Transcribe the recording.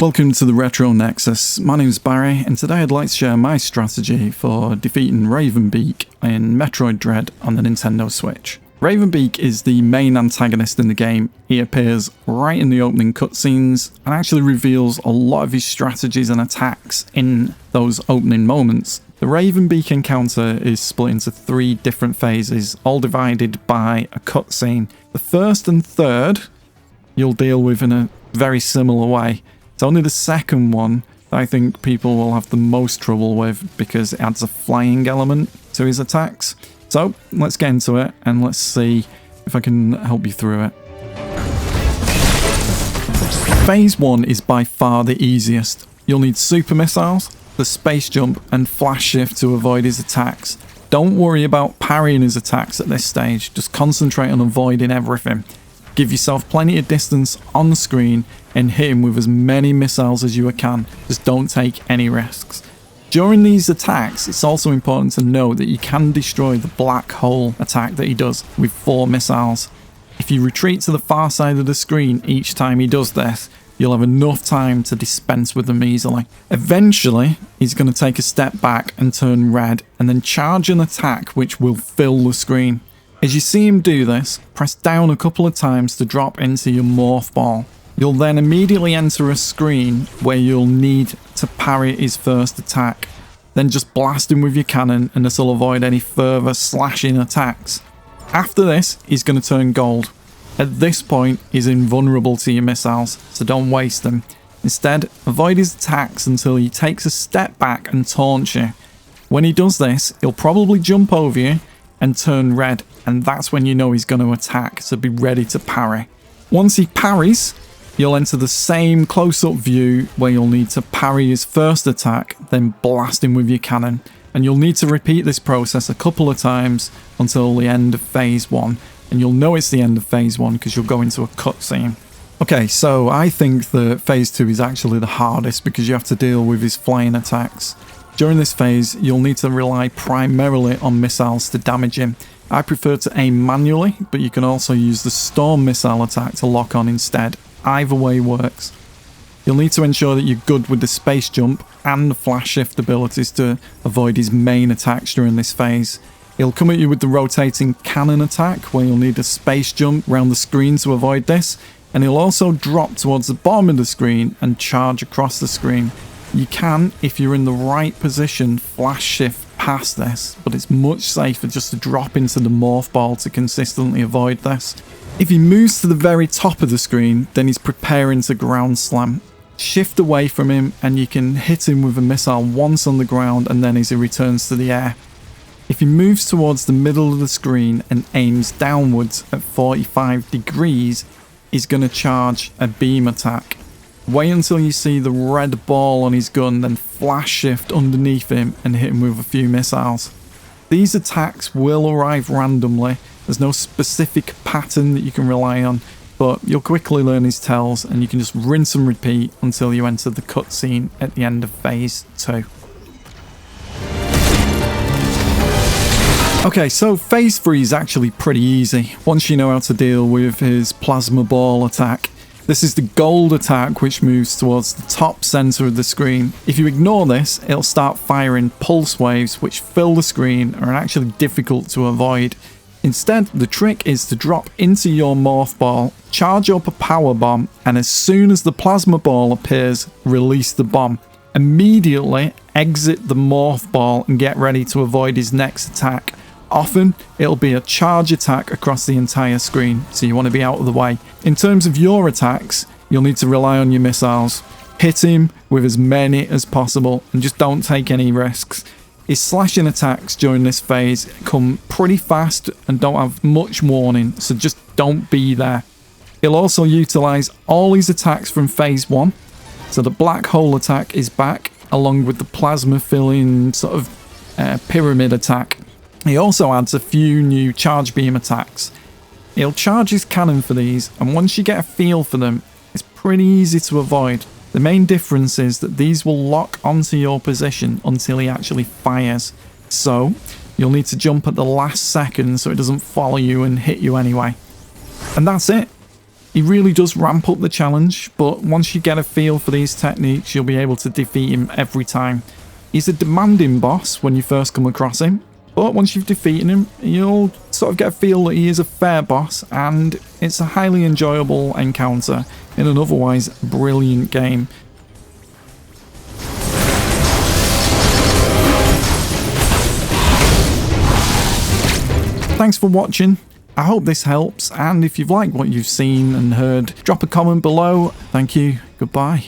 Welcome to the Retro Nexus. My name is Barry, and today I'd like to share my strategy for defeating Raven Beak in Metroid Dread on the Nintendo Switch. Raven Beak is the main antagonist in the game. He appears right in the opening cutscenes and actually reveals a lot of his strategies and attacks in those opening moments. The Raven Beak encounter is split into 3 different phases, all divided by a cutscene. The first and third you'll deal with in a very similar way. It's only the second one that I think people will have the most trouble with because it adds a flying element to his attacks. So let's get into it and let's see if I can help you through it. Phase 1 is by far the easiest. You'll need super missiles, the space jump and flash shift to avoid his attacks. Don't worry about parrying his attacks at this stage, just concentrate on avoiding everything. Give yourself plenty of distance on the screen and hit him with as many missiles as you can. Just don't take any risks. During these attacks, it's also important to know that you can destroy the black hole attack that he does with 4 missiles. If you retreat to the far side of the screen each time he does this, you'll have enough time to dispense with them easily. Eventually, he's going to take a step back and turn red, and then charge an attack which will fill the screen. As you see him do this, press down a couple of times to drop into your morph ball. You'll then immediately enter a screen where you'll need to parry his first attack. Then just blast him with your cannon and this will avoid any further slashing attacks. After this, he's going to turn gold. At this point, he's invulnerable to your missiles, so don't waste them. Instead, avoid his attacks until he takes a step back and taunts you. When he does this, he'll probably jump over you and turn red, and that's when you know he's going to attack, so be ready to parry. Once he parries, you'll enter the same close-up view where you'll need to parry his first attack, then blast him with your cannon. And you'll need to repeat this process a couple of times until the end of phase 1. And you'll know it's the end of phase 1 because you'll go into a cutscene. Okay, so I think that phase 2 is actually the hardest because you have to deal with his flying attacks. During this phase, you'll need to rely primarily on missiles to damage him. I prefer to aim manually, but you can also use the storm missile attack to lock on instead. Either way works. You'll need to ensure that you're good with the space jump and the flash shift abilities to avoid his main attacks during this phase. He'll come at you with the rotating cannon attack, where you'll need a space jump around the screen to avoid this, and he'll also drop towards the bottom of the screen and charge across the screen. You can, if you're in the right position, flash shift past this, but it's much safer just to drop into the morph ball to consistently avoid this. If he moves to the very top of the screen, then he's preparing to ground slam. Shift away from him and you can hit him with a missile once on the ground and then as he returns to the air. If he moves towards the middle of the screen and aims downwards at 45 degrees, he's going to charge a beam attack. Wait until you see the red ball on his gun, then flash shift underneath him and hit him with a few missiles. These attacks will arrive randomly. There's no specific pattern that you can rely on, but you'll quickly learn his tells and you can just rinse and repeat until you enter the cutscene at the end of phase 2. Okay, so phase 3 is actually pretty easy once you know how to deal with his plasma ball attack. This is the gold attack which moves towards the top center of the screen. If you ignore this, it'll start firing pulse waves which fill the screen and are actually difficult to avoid. Instead, the trick is to drop into your morph ball, charge up a power bomb, and as soon as the plasma ball appears, release the bomb. Immediately exit the morph ball and get ready to avoid his next attack. Often, it'll be a charge attack across the entire screen, so you want to be out of the way. In terms of your attacks, you'll need to rely on your missiles. Hit him with as many as possible and just don't take any risks. His slashing attacks during this phase come pretty fast and don't have much warning, so just don't be there. He'll also utilise all his attacks from phase 1, so the black hole attack is back, along with the plasma filling sort of pyramid attack. He also adds a few new charge beam attacks. He'll charge his cannon for these, and once you get a feel for them, it's pretty easy to avoid. The main difference is that these will lock onto your position until he actually fires. So, you'll need to jump at the last second so it doesn't follow you and hit you anyway. And that's it. He really does ramp up the challenge, but once you get a feel for these techniques, you'll be able to defeat him every time. He's a demanding boss when you first come across him, but once you've defeated him, you'll sort of get a feel that he is a fair boss, and it's a highly enjoyable encounter in an otherwise brilliant game. Thanks for watching. I hope this helps, and if you've liked what you've seen and heard, drop a comment below. Thank you. Goodbye.